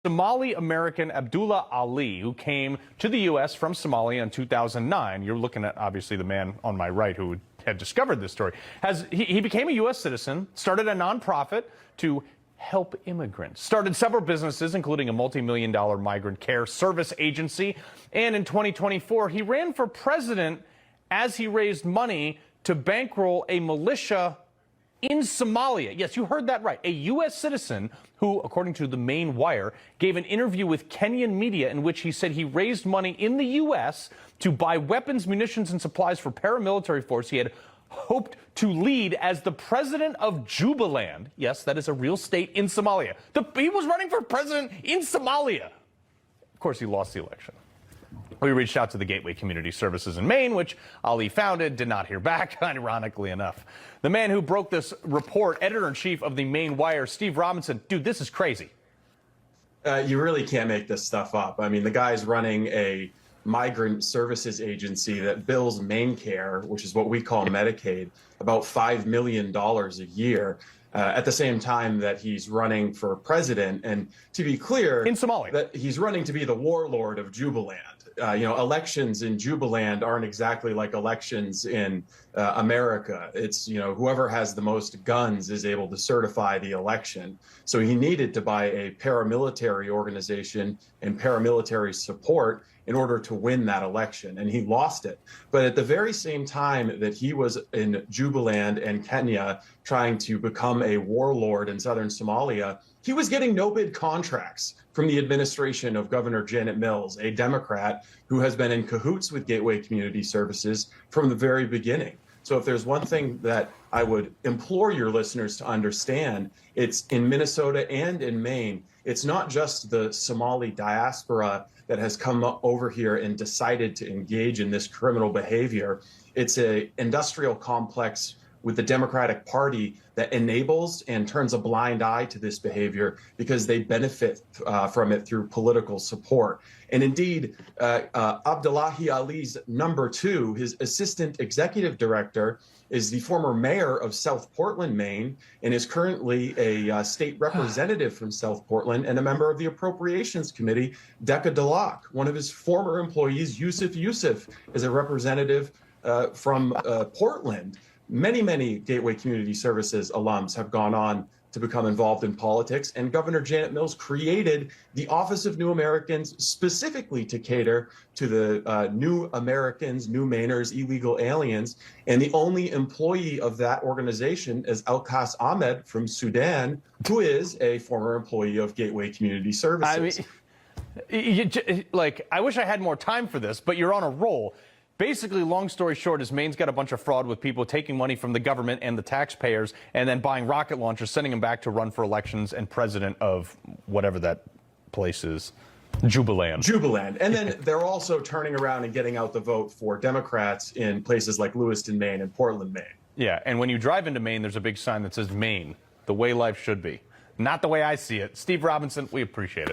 Somali American Abdullah Ali, who came to the U.S. from Somalia in 2009. You're looking at, obviously, the man on my right who had discovered this story. He became a U.S. citizen, started a nonprofit to help immigrants, started several businesses, including a multi-million-dollar migrant care service agency. And in 2024, he ran for president as he raised money to bankroll a militia in Somalia. Yes, you heard that right. A U.S. citizen who, according to the Main Wire, gave an interview with Kenyan media in which he said he raised money in the U.S. to buy weapons, munitions, and supplies for paramilitary force he had hoped to lead as the president of Jubaland. Yes, that is a real state in Somalia. He was running for president in Somalia. Of course, he lost the election. We reached out to the Gateway Community Services in Maine, which Ali founded, did not hear back, ironically enough. The man who broke this report, editor-in-chief of the Maine Wire, Steve Robinson. Dude, this is crazy. You really can't make this stuff up. I mean, the guy's running a migrant services agency that bills MaineCare, which is what we call Medicaid, about $5 million a year. At the same time that he's running for president. And to be clear, in Somalia, that he's running to be the warlord of Jubaland. Elections in Jubaland aren't exactly like elections in America. It's, whoever has the most guns is able to certify the election. So he needed to buy a paramilitary organization and paramilitary support in order to win that election, and he lost it. But at the very same time that he was in Jubaland and Kenya trying to become a warlord in southern Somalia, he was getting no-bid contracts from the administration of Governor Janet Mills, a Democrat who has been in cahoots with Gateway Community Services from the very beginning. So if there's one thing that I would implore your listeners to understand, it's in Minnesota and in Maine, it's not just the Somali diaspora that has come over here and decided to engage in this criminal behavior. It's an industrial complex with the Democratic Party that enables and turns a blind eye to this behavior because they benefit from it through political support. And indeed, Abdullahi Ali's number two, his assistant executive director, is the former mayor of South Portland, Maine, and is currently a state representative from South Portland and a member of the Appropriations Committee, Decca Delac. One of his former employees, Yusuf, is a representative from Portland. Many Gateway Community Services alums have gone on to become involved in politics, and Governor Janet Mills created the Office of New Americans specifically to cater to the new Americans, new Mainers, illegal aliens, and the only employee of that organization is Alkas Ahmed from Sudan, who is a former employee of Gateway Community Services. I wish I had more time for this, but you're on a roll. Basically, long story short, is Maine's got a bunch of fraud with people taking money from the government and the taxpayers and then buying rocket launchers, sending them back to run for elections and president of whatever that place is, Jubaland. Jubaland. And then they're also turning around and getting out the vote for Democrats in places like Lewiston, Maine and Portland, Maine. Yeah, and when you drive into Maine, there's a big sign that says Maine, the way life should be. Not the way I see it. Steve Robinson, we appreciate it.